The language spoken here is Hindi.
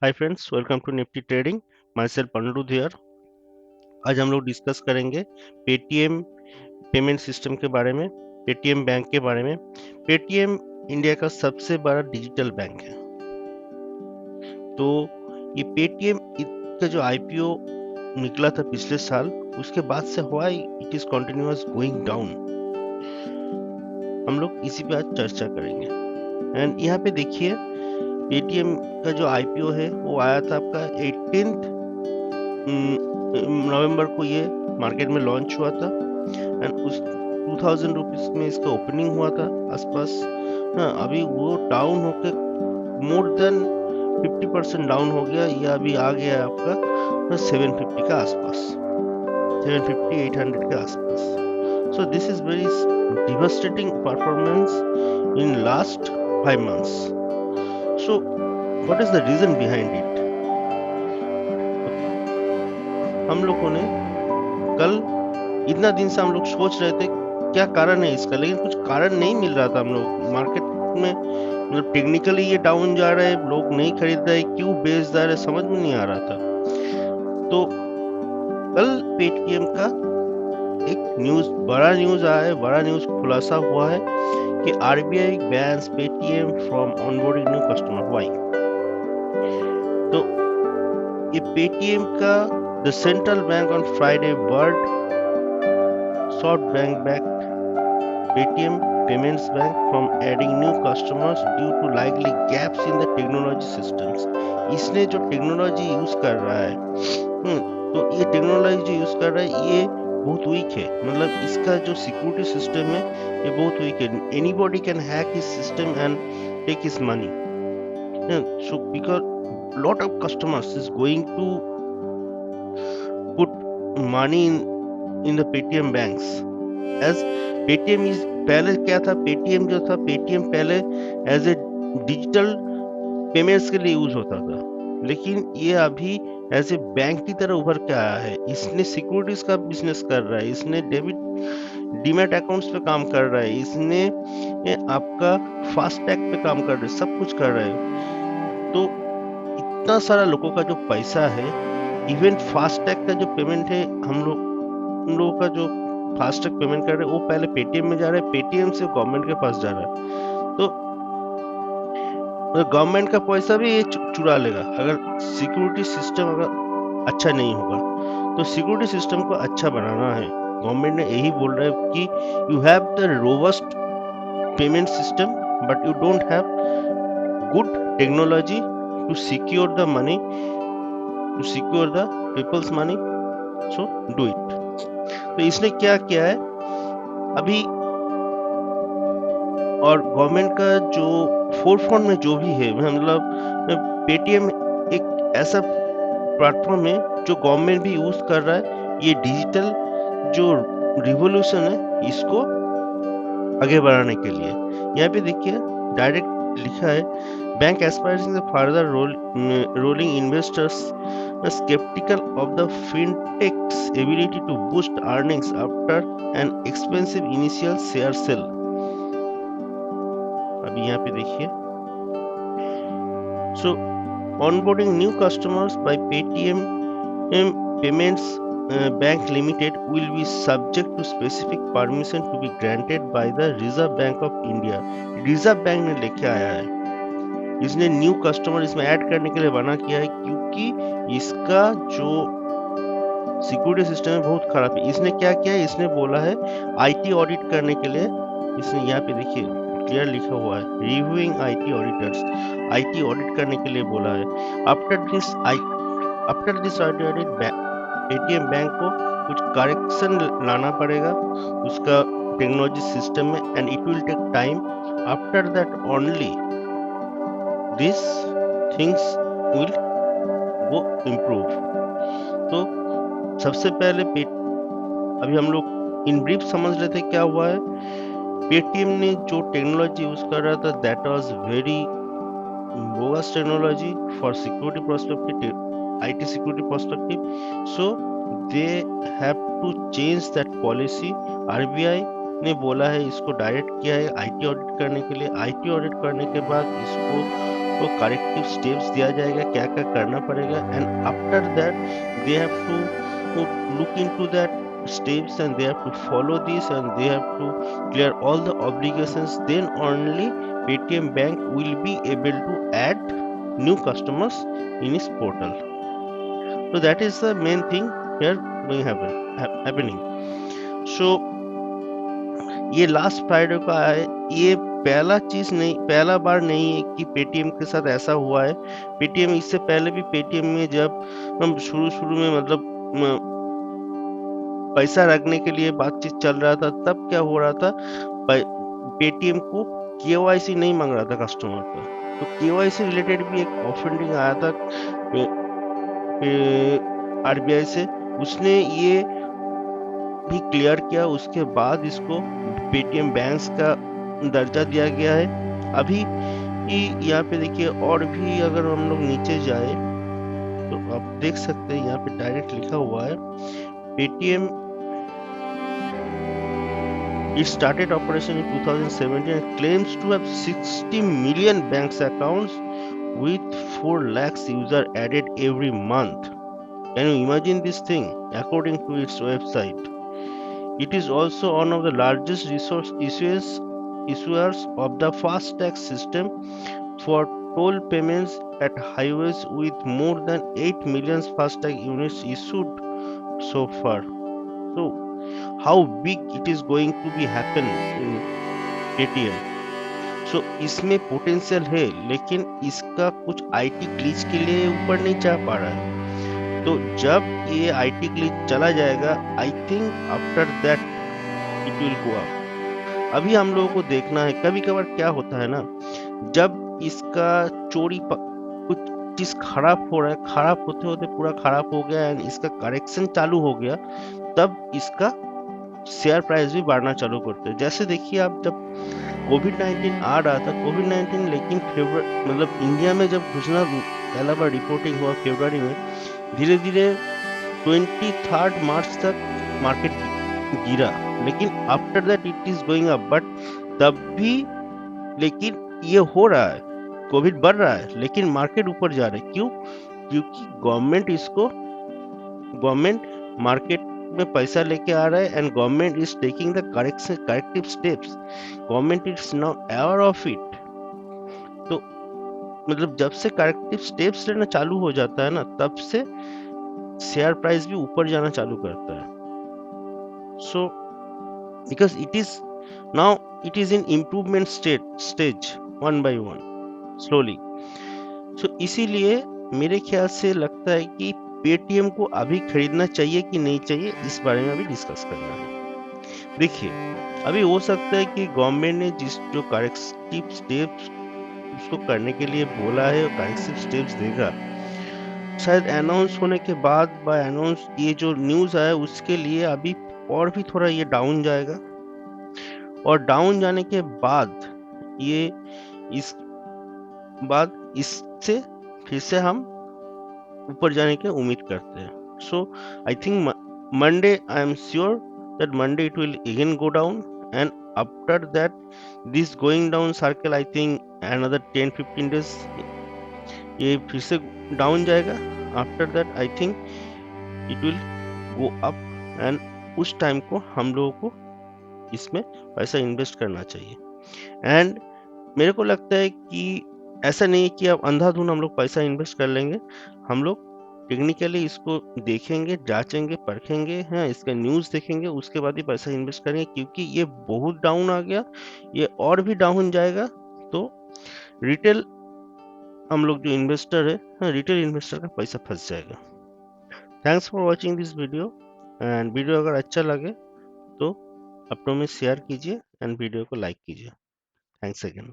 Hi friends, welcome to Nifty trading. My self Anirudh here. आज हम लोग डिस्कस करेंगे पेटीएम पेमेंट सिस्टम के बारे में, पेटीएम बैंक के बारे में। पेटीएम इंडिया का सबसे बड़ा डिजिटल बैंक है। तो ये पेटीएम का जो आईपीओ निकला था पिछले साल, उसके बाद से हुआ it is continuous going down. हम लोग इसी पे आज चर्चा करेंगे। एंड यहाँ पे देखिए, पेटीएम का जो आईपीओ है वो आया था आपका 18 नवंबर को ये मार्केट में लॉन्च हुआ था। एंड उस 2000 रुपीज में इसका ओपनिंग हुआ था आसपास। हाँ, अभी वो डाउन होके मोर देन 50% डाउन हो गया। ये अभी आ गया है आपका 750 का आसपास, 750-800 के आसपास। So this is very devastating performance in last 5 months. So what is the reason behind it? हम लोगों ने कल इतना दिन से हम लोग सोच रहे थे क्या कारण है इसका, लेकिन कुछ कारण नहीं मिल रहा था। हम लोग मार्केट में मतलब टेक्निकली ये डाउन जा रहा है, लोग नहीं खरीद रहे, क्यों बेच रहे हैं, समझ में नहीं आ रहा था। तो कल पेटीएम का एक बड़ा न्यूज आया है, बड़ा न्यूज खुलासा हुआ है कि RBI bans Paytm from onboarding new customer. Why? तो ये पेटीएम का the central bank on Friday word sought bank backed Paytm Payments Bank from adding new customers due to likely gaps in the technology systems. इसने जो टेक्नोलॉजी यूज कर रहा है, तो ये टेक्नोलॉजी जो यूज कर रहा है ये बहुत वीक है। मतलब इसका जो सिक्योरिटी सिस्टम है ये बहुत वीक है। Anybody can hack his system and take his money. So because lot of customers is going to put money in the Paytm banks as Paytm is पहले क्या था, पेटीएम जो था, पेटीएम पहले एज ए डिजिटल पेमेंट्स के लिए यूज होता था, लेकिन ये अभी एज ए बैंक की तरह उभर के आया है। इसने सिक्योरिटीज का बिजनेस कर रहा है, इसने डीमैट अकाउंट्स पे काम कर रहा है, इसने आपका फास्टैग पे काम कर रहा है, सब कुछ कर रहा है। तो इतना सारा लोगों का जो पैसा है, इवन फास्टैग का जो पेमेंट है, हम लोगों का जो फास्टैग पेमेंट कर रहे हैं वो पहले पेटीएम में जा रहा है, पेटीएम से गवर्नमेंट के पास जा रहा है। तो गवर्नमेंट का पैसा भी ये चुरा लेगा अगर सिक्योरिटी सिस्टम अगर अच्छा नहीं होगा। तो सिक्योरिटी सिस्टम को अच्छा बनाना है। गवर्नमेंट ने यही बोल रहा है कि you have the robust payment system but you don't have good technology to secure the money, to secure the people's money. So do it. तो इसने क्या किया है अभी, और गवर्नमेंट का जो फोरफ्रंट में जो भी है, मतलब पेटीएम एक ऐसा प्लेटफॉर्म है जो गवर्नमेंट भी यूज कर रहा है। ये डिजिटल जो रिवॉल्यूशन है इसको आगे बढ़ाने के लिए। यहाँ पे देखिए डायरेक्ट लिखा है, bank aspires further rolling investors skeptical of the fintech's ability to boost earnings after an expensive initial share sale. अभी यहाँ पे देखिए, so onboarding new customers by Paytm Payments Bank Limited will be subject to specific permission to be granted by the Reserve Bank of India. Reserve Bank ने लेके आया है, इसने न्यू कस्टमर इसमें ऐड करने के लिए बना किया है, क्योंकि इसका जो सिक्योरिटी सिस्टम है बहुत खराब है। इसने क्या किया है, इसने बोला है आईटी ऑडिट करने के लिए। इसने यहाँ पे देखिए क्लियर लिखा हुआ है, reviewing IT auditors, IT audit करने के लिए बोला है। After this audit Paytm bank को कुछ करेक्शन लाना पड़ेगा उसका टेक्नोलॉजी सिस्टम में, and it will take time. After that only this things will go improve. तो सबसे पहले अभी हम लोग इन ब्रीफ समझ रहे थे क्या हुआ है। पेटीएम ने जो टेक्नोलॉजी यूज कर रहा था that was very bogus technology for security perspective, IT security perspective. So they have to change that policy. RBI ने बोला है, इसको डायरेक्ट किया है आईटी ऑडिट करने के लिए। आईटी ऑडिट करने के बाद इसको को करेक्टिव स्टेप्स दिया जाएगा, क्या क्या करना पड़ेगा, and after that they have to look into that steps and they have to follow this and they have to clear all the obligations. Then only Paytm Bank will be able to add new customers in its portal. So that is the main thing here going happening. So ये लास्ट फ्राइडे का है, ये पहला बार नहीं है कि पेटीएम के साथ ऐसा हुआ है। पेटीएम इससे पहले भी पेटीएम में जब हम शुरू में मतलब पैसा रखने के लिए बातचीत चल रहा था, तब क्या हो रहा था, पेटीएम को केवाईसी नहीं मांग रहा था कस्टमर का, तो केवाईसी रिलेटेड भी एक ऑफेंडिंग आया था आरबीआई से, उसने ये भी क्लियर किया। उसके बाद इसको पेटीएम बैंक्स का दर्जा दिया गया है। अभी यहाँ पे देखिए, और भी अगर हम लोग नीचे जाए तो आप देख सकते हैं यहाँ पे डायरेक्ट लिखा हुआ है, Paytm it started operation in 2017 and claims to have 60 million bank accounts with 4 lakhs users added every month. Can you imagine this thing? According to its website, it is also one of the largest resource issuers of the FASTag system for toll payments at highways, with more than 8 million FASTag units issued so far. So, how big it is going to be happen in Paytm? So, इसमें पोटेंशियल है, लेकिन इसका कुछ आईटी ग्लिच के लिए ऊपर नहीं जा पा रहा है। तो जब ये आईटी ग्लिच चला जाएगा, I think after that it will go up. अभी हम लोगों को देखना है, कभी कभार क्या होता है ना, जब इसका कुछ चीज खराब हो रहा है, खराब होते होते पूरा खराब हो गया एंड इसका करेक्शन चालू हो गया, तब इसका शेयर प्राइस भी बढ़ना चालू करते हैं। जैसे देखिए, आप जब कोविड-19 आ रहा था, कोविड-19 लेकिन मतलब इंडिया में जब घुसना पहला बार रिपोर्टिंग हुआ फरवरी में, धीरे धीरे 23 मार्च तक मार्केट गिरा, लेकिन after that it is going up. But तब भी लेकिन ये हो रहा है, कोविड बढ़ रहा है लेकिन मार्केट ऊपर जा रहा है। क्यों? क्योंकि गवर्नमेंट मार्केट में पैसा लेके आ रहा है and government is taking the corrective steps. Government is now aware of it. तो मतलब जब से करेक्टिव स्टेप्स लेना चालू हो जाता है ना, तब से शेयर प्राइस भी ऊपर जाना चालू करता है। So because it is in improvement stage, one by one, slowly. So इसीलिए मेरे ख्याल से लगता है कि पेटीएम को अभी खरीदना चाहिए कि नहीं चाहिए, इस बारे में अभी डिस्कस करना है। देखिए, अभी हो सकता है कि गवर्नमेंट ने जो करेक्टिव स्टेप्स उसको करने के लिए बोला है, करेक्टिव स्टेप्स देगा, शायद अनाउंस होने के बाद ये जो न्यूज आया उसके लिए अभी और भी थोड़ा ये डाउन जाएगा, और डाउन जाने के बाद इससे फिर से हम ऊपर जाने की उम्मीद करते हैं। So I think Monday, I am sure that Monday it will again go down, and after that this going down circle, I think another 10-15 days ये फिर से डाउन जाएगा। After that I think it will go up, and उस टाइम को हम लोगों को इसमें पैसा इन्वेस्ट करना चाहिए। एंड मेरे को लगता है कि ऐसा नहीं है कि अब अंधाधुन हम लोग पैसा इन्वेस्ट कर लेंगे। हम लोग टेक्निकली इसको देखेंगे, जांचेंगे, परखेंगे, हाँ, इसका न्यूज़ देखेंगे, उसके बाद ही पैसा इन्वेस्ट करेंगे, क्योंकि ये बहुत डाउन आ गया, ये और भी डाउन जाएगा। तो रिटेल हम लोग जो इन्वेस्टर है, हाँ, रिटेल इन्वेस्टर का पैसा फंस जाएगा। Thanks for watching this video, and video अगर अच्छा लगे तो अपनों में शेयर कीजिए एंड वीडियो को लाइक कीजिए। Thanks again.